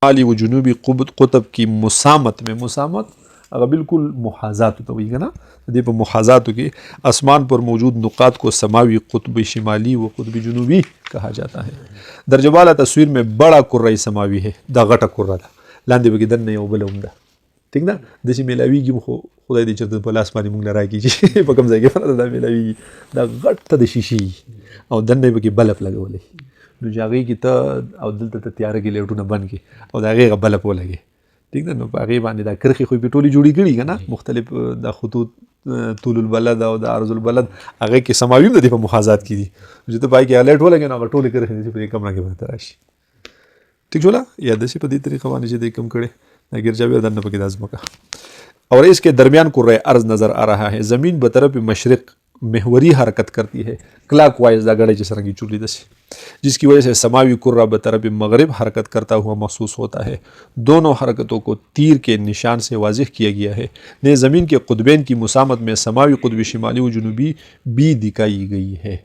شمالی و جنوبی قطب کی مسامت میں، مسامت اگر بالکل محاذات تو وہی ہے نا، دے پر محاذاتوں کے آسمان پر موجود نقاط کو سماوی قطب شمالی و قطب جنوبی کہا جاتا ہے. درجہ بالا تصویر میں بڑا کرۂ سماوی ہے، دا غټه کره ده، لاندې به کې دننه یو بله هم ده، ٹھیک ده، داسې میلاویږي خو خدای دې چېرته په لاس باندې موږ نه راکړي چې په کوم ځای کې پرته دا میلاویږي، دا غټه د شیشې او دننه به کې بلب لګولی، نو چې هغې کې ته او دلته ته تیاره کې لیټونه بند کړي او د هغې هغه بلب ولګې، ټیک ده، نو په هغې باندې دا کرښې خو یې پې ټولې جوړې کړي که نه، مختلف دا خطوط طول البلد او د عرض البلد هغې کې سماوي هم د دې په محاذات کې دي، چې ته په هغې کې هغه لیټ ولګې نو هغه ټولې کرښې داسې په دې کمره کې به ته راشي. ٹھیک شولا، یا داسې په دې طریقه باندې چې دی کم کړی دا ګرجاوي دننه پکې دا ځمکه، اور اس کے درمیان کرۂ ارض نظر آ رہا ہے. زمین بطرف مشرق محوری حرکت کرتی ہے، کلاک وائز دا گڑے جس رنگی چولی دسی، جس کی وجہ سے سماوی کرہ بطرف مغرب حرکت کرتا ہوا محسوس ہوتا ہے. دونوں حرکتوں کو تیر کے نشان سے واضح کیا گیا ہے. نئے زمین کے قطبین کی مسامت میں سماوی قطب شمالی و جنوبی بھی دکھائی گئی ہے.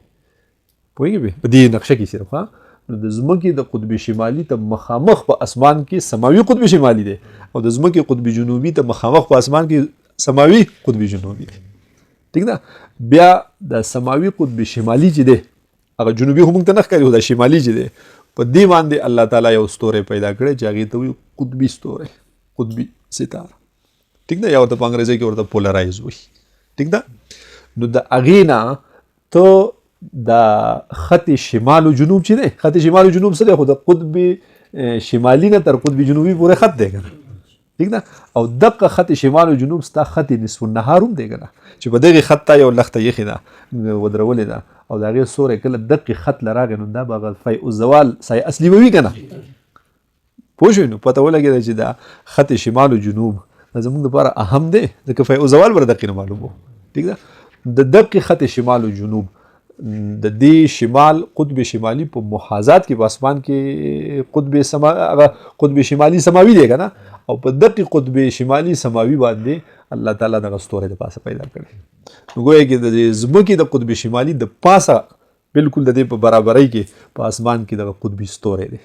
پوئیں گے بھی دی نقشہ کی صرف ہاں د ځمکې د قطب شمالي ته مخامخ په اسمان کې سماوي قطب شمالي دی او د ځمکې قطب جنوبي ته مخامخ په اسمان کې سماوي قطب جنوبي دی. ٹھیک ده، بیا د سماوي قطب شمالي چې دی هغه جنوبي خو موږ ته نه ښکاري، خو دا شمالي چې دی په دې باندې الله تعالی یو ستوری پیدا کړی چې هغې ته وایي قطبي ستوری، قطبي ستاره. ٹھیک ده، یا ورته په انګریزي کې ورته پولرایز وایي. ٹھیک ده، نو د هغې نه ته دا خط شمال و جنوب چې دی، خط شمال و جنوب څه دی، خو د قطب شمالي نه تر قطب جنوبي پورې خط دی که نه، ٹھیک ده، او دقه خط شمال و جنوب ستا خط نصف النهار هم دی که نه، چې په دغې خط ته یو لښته یخې ده ودرولې ده او د هغې سوری کله دقې خط له راغی نو دا به هغه فیء الزوال سایه اصلي به وي که نه، پوه شوې، نو پته ولګېده چې دا خط شمال و جنوب دا زموږ دپاره اهم دی، ځکه فیء الزوال به د دقې نه معلوم و. ٹھیک ده، د دقې خط شمال و جنوب د دې شمال قطب شمالي په محاذات کې په اسمان کې قطب شمالي سماوي دی که نه، او په دقې قطب شمالي سماوي باندې الله تعالی دغه ستوری د پاسه پیدا کړی. نو ګویا کې د ځمکې د قطب شمالي د پاسه بالکل د دې په برابرۍ کې په اسمان کې دغه قطبي ستوری دی.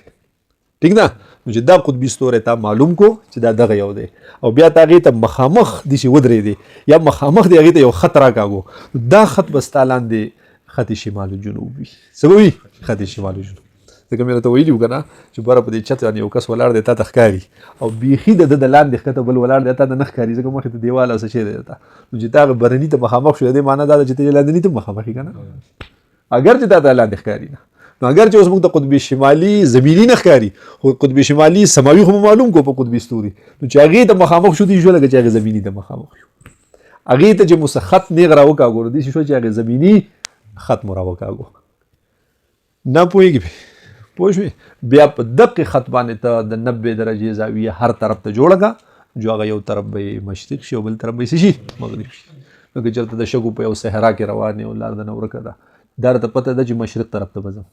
ٹھیک ده، نو چې دا قطبي ستوری تا معلوم کو چې دا دغه یو دی او بیا ته هغې ته مخامخ داسې ودرېدې یا مخامخ دی هغې ته یو خط راکاږو، دا خط به ستا لاندې خط شمال و جنوب وي. څه به وي؟ خط شمال و جنوب. ځکه مې راته ویلي وو که نه چې بره په دې چت باندې یو کس ولاړ دی تا ته ښکاري او بیخي د ده د لاندې ښکته بل ولاړ دی تا ته نه ښکاري، ځکه مخې ته دیوال او څه شی دی ته، نو چې تا هغه برني ته مخامخ شو د دې معنی دا ده چې ته یې لاندني ته مخامخ یې که نه، اگر چې تا ته لاندې ښکاري نه، نو اگر چې اوس موږ ته قطب شمالي زمیني نه ښکاري خو قطب شمالي سماوي خو معلوم کو په قطبي ستوري، نو چې هغې ته مخامخ شو دې شو لکه چې هغې زمیني ته مخامخ شو، هغې ته چې مو څه خط نیغ راوکاږو نو داسې شو چې هغې زمیني خط مو راوکاږو. نه پوهېږي پوه شوې، بیا په دقې خط باندې ته د 90 درجې زاویه هر طرف ته جوړه کړه، جو هغه یو طرف به یې مشرق شي او بل طرف به یې څه شي مغرب شي. لکه چېرته د شګو په یو صحرا کې روان یې او لار دنه ورکه ده، دا راته پته ده چې مشرق طرف ته به ځم،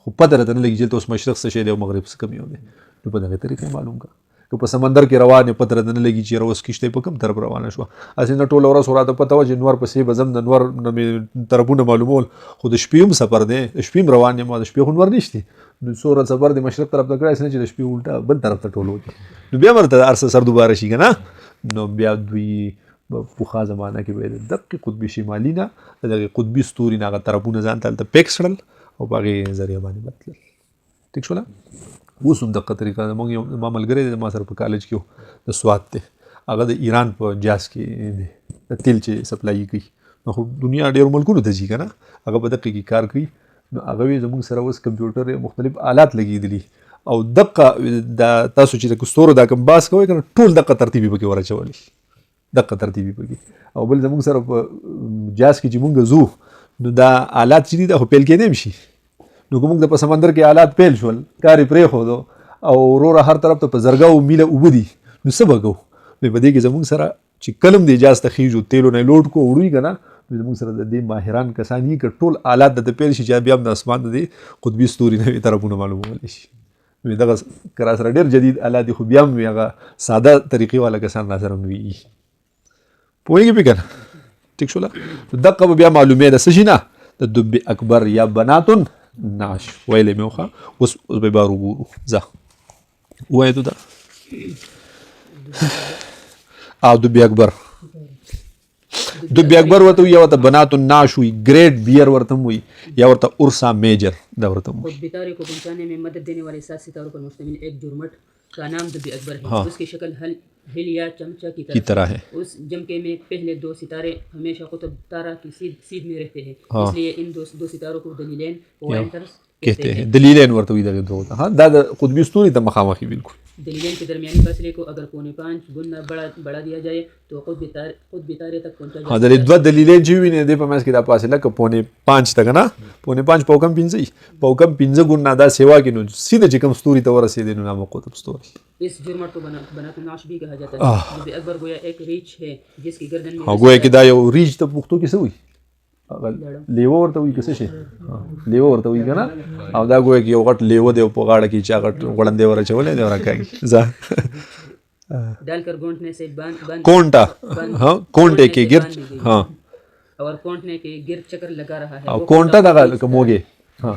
خو پته راته نه لګي چې دلته اوس مشرق څه شی دی او مغرب څه کوم یو دی، نو په دغې طریقې معلوم کړه. که په سمندر کې روان یې پته راته نه لګي چې یاره اوس کښتۍ په کوم طرف روانه شوه، هسې نه ټوله ورځ خو راته پته وه چې نور پسې به ځم، د نور نه مې طرفونه معلومول، خو د شپې هم سفر دی، د شپې هم روان یم، د شپې خو نور نشته، نو څو ورځ سفر د مشرق طرف ته کړی هسې نه چې د شپې الټه بل طرف ته ټول وکړي، نو بیا ورته هر څه سر دوباره شي که نه، نو بیا دوی پخوا زمانه کې به د دقې قطب شمالي نه د دغې قطبي ستوري نه هغه طرفونه ځان ته هلته پیک کړل او په هغې ذریعه باندې بدتلل. ٹھیک شوله، اوس هم دقه طریقه ده. موږ یو ما ملګری دی ما سره په کالج کې د سوات دی، هغه د ایران په جاز کې دی، د تیل چې سپلایي کوي، نو خو دنیا ډېرو ملکونو ته ځي که نه، هغه په دقه کې کار کوي، نو هغه وی زموږ سره اوس کمپیوټر مختلف آلات لګېدلي او دقه دا تاسو چې د ستورو دا کوم باس کوئ که نه ټول دقه ترتیبي پکې ورچولی، دقه ترتیبي پکې، او بل زموږ سره په جاز کې چې مونږ ځو نو دا آلات چې دي دا خو پیل کېدی هم شي، نو که موږ د په سمندر کې آلات پیل شول کار یې پرېښودو او وروره هر طرف ته په زرګاو میله اوبه دي، نو څه به کوو؟ نو په دې کې زموږ سره چې کله هم د اجاز ته خیږو تیلو نه لوډ کو وړو که نه، نو زموږ سره د دې ماهران کسان یي که ټول آلات درته پیل شي چې بیا هم د اسمان د دې قطبي ستوري نوې طرفونه معلومولی شي. نو دغه که را سره ډېر جدید آلات دي خو بیا هم هغه ساده طریقې والا کسان را سره هم وي. پوهېږي پې که نه؟ ټیک شوله، دقه به بیا معلومې ده څه شي نه، د دب اکبر یا بناتن نعش ویلې مې وخه. اوس به بیا وګورو ځه وایه ته دا او دبي اکبر دبي اکبر ورته وي، یا ورته بنات الناش وي، گریٹ بیئر ورته وي، یا ورته ارسا میجر دا ورته وي. خود بیتارے کو پہنچانے میں مدد دینے والے 7 ستاروں پر مشتمل ایک جرمٹ کا نام دبی اکبر ہے. اس کی شکل ہل یا چمچہ کی طرح ہے. اس جمکے میں پہلے 2 ستارے ہمیشہ قطب تارہ کی سیدھ میں رہتے ہیں، اس لیے ان 2 ستاروں کو دلیلین پوائنٹرز کہتے ہیں. دلیلین ورته وي دغه دوه. ها دا د قطبی ستوري ته مخامخ بالکل. دلیلین کے درمیانی فاصلے کو اگر 0.5 گنا بڑھا دیا جائے تو قطب تارے تک پہنچا جائے. ها د دوه دلیلین چې ویني د په ماس کې دا فاصله ک 0.5 تک نه 0.5 پوکم 15 ګنا دا سیوا کې نو سیده چې کوم ستوري ته ورسېدل نو نام قطب ستوري. اس جرمٹ کو بنات الناش بھی کہا جاتا ہے. دبی اکبر گویا ایک ریچ ہے جس کی گردن میں گویا کې دا یو ریچ ته پښتو کې څه وي لیوه ورته وي که څه شي لیوه ورته وي که نه، او دا گویا کې یو غټ لیوه دی په غاړه کې چې غټ غړندې ورچولی دی ورکاږي ځه ڈال کر گونٹنے سے باندھ کونٹا ہاں کونٹے کے گرد ہاں اور کونٹنے کے گرد چکر لگا رہا ہے. او کونٹا دغه لکه موږی ها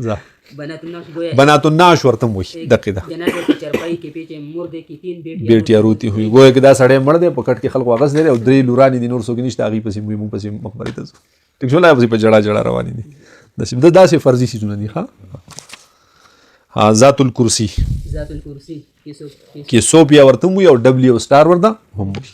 ځه بنات الناش گویا بنات الناش ورته وي دقیقه ده. جنازے کی چرپائی کے پیچھے مردے کی 3 بیٹیاں روتی ہوئی گویا کې دا سړی مړ دی په کټ کې خلکو اغس دی او 3 لورانی دي نور څوک نشته هغې پسې موږ پسې مقبرې ته ځو ټیک شو لا پسې په جړه جړه روانې دي داسې فرضي څیزونه دي. ها ذات الکرسی کې سوپیا ورته وي او ډبلیو سټار ورته هم وي.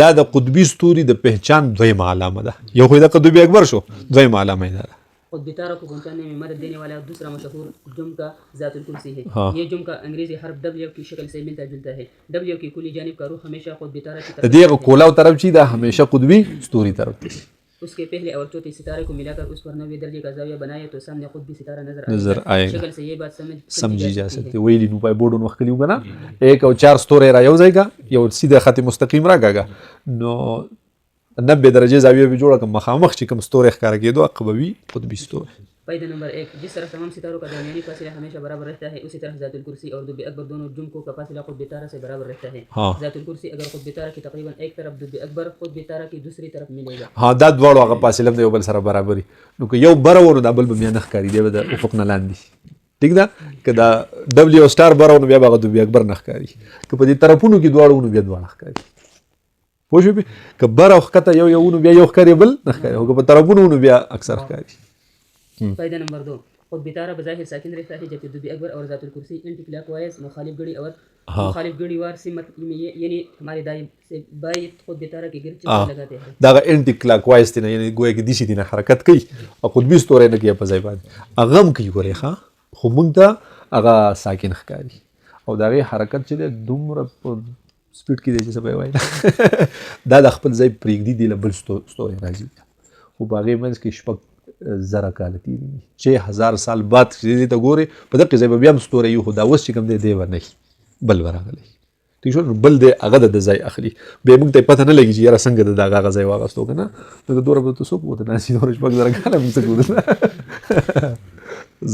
دا د قطبي ستوري د پہچان دویمه علامه ده. یو خو د قطبي اکبر شو، دویمه علامه یې ده. قطب تارہ کو پہنچانے میں مدد دینے والا دوسرا مشہور جمکا ذات الکرسی ہے. یہ جمکا انگریزی حرف W کی شکل سے ملتا جلتا ہے. W کی کلی جانب کا رخ ہمیشہ قطب تارہ کی طرف دغه کولاو طرف چې دا همیشه قطبي ستوري طرف دی. اس کے پہلے اور چوتھے ستارے کو ملا کر اس پر 90 درجے کا زاویہ بنائے تو سامنے قطبی ستارہ نظر آئے گا. شکل سے یہ بات سمجھی جا سکتی. ویلی نو پای بورډ وخت کلیو کنه 1 او 4 ستوره را یو ځای کا یو سیده خط مستقیم راګه نو 90 درجه زاویه به جوړه کوم مخامخ چې کوم ستوره ښکار کېدو قبوي قطبی ستوره. فائدہ نمبر 1 جس طرح تمام ستاروں کا درمیانی فاصلہ ہمیشہ برابر رہتا ہے اسی طرح ذات الکرسی اور دبی اکبر دونوں جمکوں کا فاصلہ قطب تارہ سے برابر رہتا ہے. ذات الکرسی اگر قطب تارہ کی تقریبا ایک طرف دبی اکبر قطب تارہ کی دوسری طرف ملے گا. ها دا دواړو هغه فاصله د یو بل سره برابري نو که یو بره ورو د بل به بیا نه ښکاري دی به د افق نه لاندې ټیک ده. که دا ډبلیو سټار بره نو بیا به هغه دبي اکبر نه ښکاري. که په دې طرفونو کې دواړو نو بیا دواړه ښکاري. پوه شوې که بره او ښکته یو نو بیا یو ښکاري بل نه ښکاري او که په طرفونو نو بیا اکثر ښکاري. فائدہ نمبر 2 قطب تارہ بظاہر ساکن رہتا ہے جبکہ دبی اکبر اور ذات الکرسی اینٹی کلاک وائز مخالف گھڑی اور مخالف گھڑی وار سمت میں یعنی ہمارے دائیں سے بائیں قطب تارہ کے گرد چکر لگاتے ہیں. دا اینٹی کلاک وائز دی نه یعنی گویا کې دیشي دی نه حرکت کوي او قطبی ستوره نه کوي په ځای باندې هغه هم کوي ګورې ښه خو موږ ته هغه ساکن ښکاري او د هغې حرکت چې دی دومره په سپیډ کې دی چې څه به یې وایي دا د خپل ځای پرېږدي دی له بل ستوري راځي خو په هغې منځ کې شپږ زره کاله تېرېږي 6000 سال بعد چې دې ته ګورې په دغې ځای به بیا هم ستوری یو خو دا اوس چې کوم دی دی به نه بل به راغلی ٹھیک شو نو بل دی هغه د ځای اخلي بیا موږ ته یې پته نه لګي چې یاره څنګه د هغه ځای واخیستو که نه نو دومره به ته څوک ورته ناستي دومره شپږ زره کاله موږ څه کوو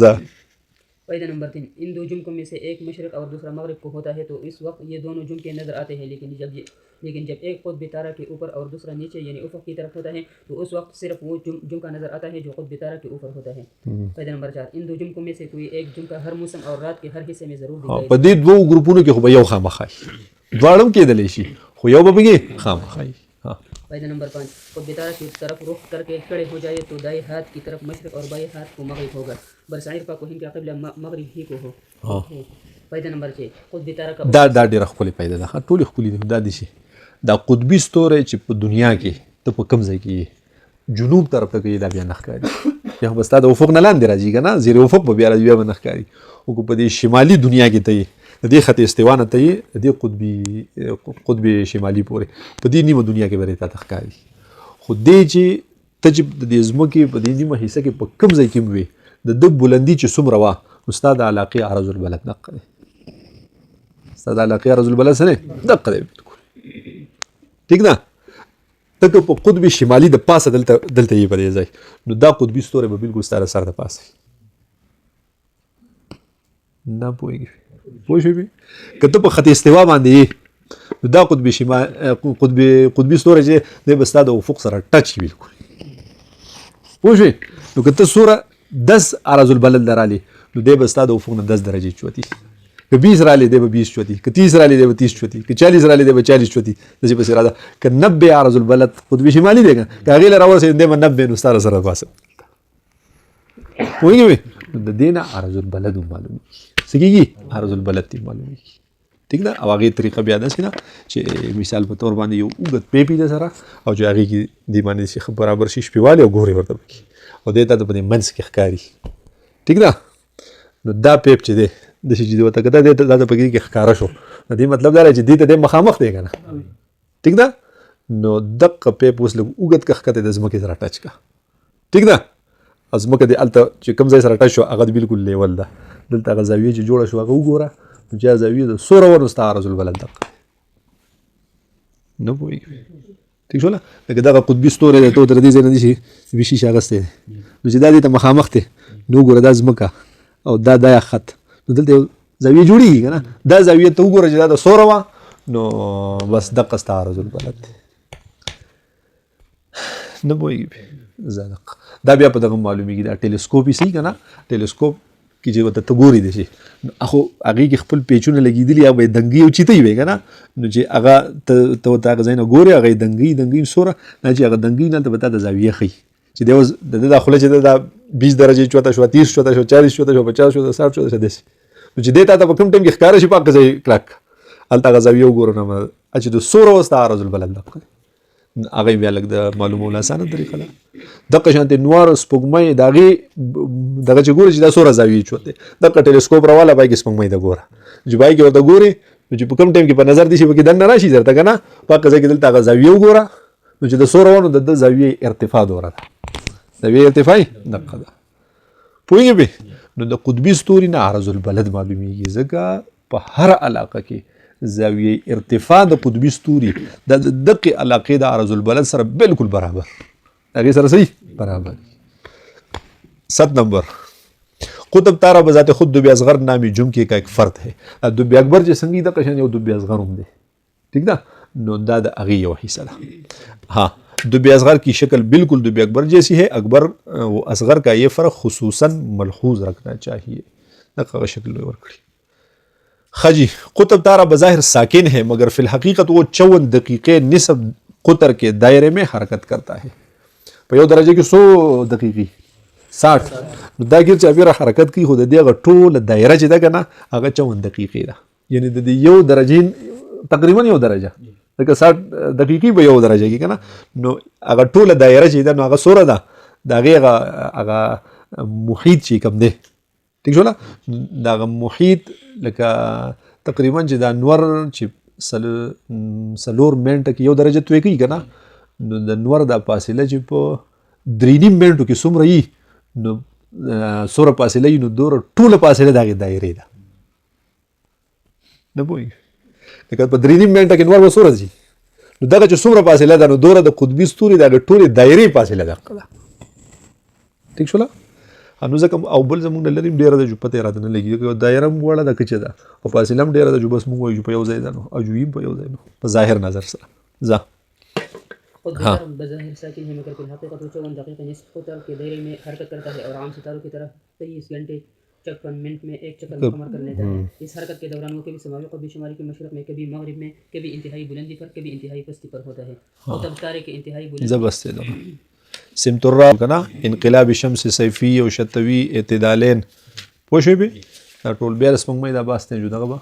ځه. فائدہ نمبر 3 ان دو جمکوں میں سے ایک مشرق اور دوسرا مغرب کو ہوتا ہے تو اس وقت یہ دونوں جمکے نظر آتے ہیں لیکن جب ایک قطب تارہ کے اوپر اور دوسرا نیچے یعنی افق کی طرف ہوتا ہے تو اس وقت صرف وہ جمکہ نظر آتا ہے جو قطب تارہ کے اوپر ہوتا ہے. فائدہ نمبر 4 ان دو جمکوں میں سے کوئی ایک جمکہ ہر موسم اور رات کے ہر حصے میں ضرور دکھائے. په دې دوو ګروپونو کې خو به یو خامخا دواړه هم کېدلی شي خو یو به پکې خامخا وي. فائدہ نمبر 5 قطب تارہ کی طرف رخ کر کے کھڑے ہو جائے تو دائیں ہاتھ کی طرف مشرق اور بائیں ہاتھ کو مغرب ہوگا. برصغیر پاک و ہند کا قبلہ مغرب ہی کو ہو. فائدہ نمبر 6 قطب تارہ کا دا ډېره ښکلې فایده ده ټولې ښکلې دي دا دي چې دا قطبي ستوری چې په دنیا کې ته په کوم ځای کې یې جنوب طرف ته که یې دا بیا نه ښکاري یا خو به ستا د افق نه لاندې راځي که نه زیر افق به بیا راځي بیا به نه ښکاري خو که په دې شمالي دنیا کې ته یې د دې خط استوا نه ته یې د دې قطب شمالي پورې په دې نیمه دنیا کې به تا ته ښکاري خو دې چې ته چې د دې ځمکې په دې نیمه حصه کې په کوم ځای کې هم وې د ده بلندي چې څومره وه نو ستا د علاقې عرض البلد دقه دی ستا د علاقې عرض البلد څه دی دقه دی بالکل ټیک ده ته که په قطب شمالي د پاسه دلته یې په دې ځای نو دا قطبي ستوری به بالکل ستا د سر د پاسه نه پوهېږي پوه شوې که ته په خط استوا باندې یې نو دا قطبي ستوری چې دی به ستا د افق سره ټچ وي بالکل پوه شوې نو که ته څومره 10 عرض البلد لرالې نو دی به ستا د افق نه 10 درجې چوتي که 20 رالی دی به 20 چوتي، که 30 رالی دی به 30 چوتي، که 40 رالی دی به 40 چوتي داسې پسې راځه. که 90 عرض البلد قطب شمالي دی که هغې له راورسېدې دی به 90 نو ستا سره پاسه پوهېږې د دې نه عرض البلد هم معلومېږي. څه کېږي؟ عرض البلد ته معلومېږي. ټیک ده. او هغې طریقه بیا داسې ده چې مثال په طور باندې یو اوږد پیپ ده سره او چې هغې کې دې باندې چې برابر شي شپېوالی او ګورې ورته پکې او دې ته د په دې منځ کې ښکاري. ټیک ده. نو دا پیپ چې دی داسې چې ورته کته دی دا د پکې کې ښکاره شو د دې مطلب دا دی چې دې ته دی مخامخ دی که نه. ټیک ده. نو دقه پیپ اوس لږ اوږد که ښکته د ځمکې سره ټچ که. ټیک ده. ځمکه دې هلته چې کوم ځای سره ټچ شو هغه بالکل لیول ده. دلته هغه زاویې چې جوړه شو هغه وګوره نو چې زاویې د څوره ور نو ستا عرض البلد دقه نه پوهېږي. ټیک شوله. لکه دغه قطبي ستوری دی ته تر دې ځای نه دي چې ویشیش اخیستی دی نو چې دا دې ته مخامخ دی نو وګوره دا ځمکه او دا یا خط نو دلته یو زاویې جوړېږي که نه. دا زاویې ته وګوره چې دا د څوره وه نو بس دقه ستا عرض البلد دی. نه پوهېږي دا بیا په دغه معلومېږي. دا ټیلیسکوپ یې صحیح که نه. ټیلیسکوپ کې چې ورته ته ګورې دی چې خو هغې کې خپل پیچونه لګېدلي هغه به یې دنګۍ او چیتۍ وی که نه. نو چې هغه ته ورته هغه ځای نه ګورې هغه یې دنګۍ سوره نه چې هغه دنګۍ نه ته به تا د زاویې ښیي چې دی اوس د ده دا خوله چې ده دا 20 درجې چوته شوه 30 چوته شوه 40 چوته شوه 50 چوته 60 چوته شوه داسې نو چې دی تا ته په کوم ټایم کې ښکاره شي په هغه ځای کلک هلته هغه زاویې وګوره نه چې د څوره وه ستا عرض البلد دقه هغه بیا لږ د معلومولو اسانه طریقه ده. دقه شانتې نور سپوږمۍ د هغې دغه چې ګورې چې دا څومره زاویې چوتې دقه ټیلیسکوپ راواله پای کې سپوږمۍ ته ګوره چې پای کې ورته ګورې نو چې په کوم ټایم کې په نظر دي شي پکې دننه راشي درته که نه په هغه ځای کې دلته هغه زاویې وګوره نو چې د څومره وه نو د ده زاویې ارتفاع دوره ده. زاویې ارتفاع دقه ده. پوهېږې پې نو د قطبي ستوري نه عرض البلد معلومېږي ځکه په هره علاقه کې زاویې ارتفاع د قطبي ستوري د دقې علاقې د عرض البلد سره بالکل برابر هغې سره صحیح برابر. 7 نمبر قطب تارا بذات خود دب اصغر نامی جمکے کا ایک فرد ہے. دب اکبر چې څنګه د قشن یو دب اصغر هم دی. ٹھیک ده. نو دا د هغې یو حصہ ده. हाँ دب اصغر کی شکل بالکل دب اکبر جیسی ہے. اکبر و اصغر کا یہ فرق خصوصاً ملحوظ رکھنا چاہیے. دغه شکل ورکړي. خجی قطب تارا بظاہر ساکن ہے مگر فی الحقیقت وہ 54 دقیقے نصف قطر کے دائرے میں حرکت کرتا ہے. په یو درجه کې 100 دقیقې 60 نو دا ګیر چې بیا حرکت کوي خو د دې هغه ټوله دایره چې ده که نه هغه 54 دقیقې ده. یعنې د دې یو درجې تقریبا یو درجه لکه 60 دقیقې به یو درجه کې که نه نو هغه ټوله دایره چې ده نو هغه څومره ده د هغې هغه محیط چې کوم دی. ٹھیک شو نه. د هغه محیط لکه تقریبا چې د انور چې 4 منټه کې یو درجه توی کوي که نه نو د نور دا فاصله چې په 3.5 منټو کې څومره وي نو څومره فاصله وي نو دومره ټوله فاصله د هغې دایرې ده. نه پوهېږي لکه په 3.5 منټه کې نور به څومره ځي نو دغه چې څومره فاصله ده نو دومره د قطبي ستوري د هغې ټولې دایرې فاصله دقه ده. ټیک شوله. نو ځکه او بل زمونږ نه لري ډېره ده چې پته یې راته نه لګي یو دایره هم وړه ده که چې ده او فاصله هم ډېره ده چې بس موږ وایو چې په یو ځای ده نو اجوي په یو ځای نو په ظاهر نظر سره ځه قطب بظاہر ساکن ہے مگر فی الحقیقت 54 دقیقے نصف قطر کے دائرے میں حرکت کرتا ہے اور عام ستاروں کی طرح 23 گھنٹے 56 منٹ میں ایک چکر مکمل کر لیتا ہے. اس حرکت کے دوران وہ کبھی سماوی قطب شمالی کے مشرق میں کبھی مغرب میں کبھی انتہائی بلندی پر کبھی انتہائی پستی پر ہوتا ہے. قطب تارے کے انتہائی بلندی زبست ده سمت الرا کنه انقلاب شمس سیفی او شتوی اعتدالین پوه شوې به دا ټول بیا سپوږمۍ دا باسته جو دغه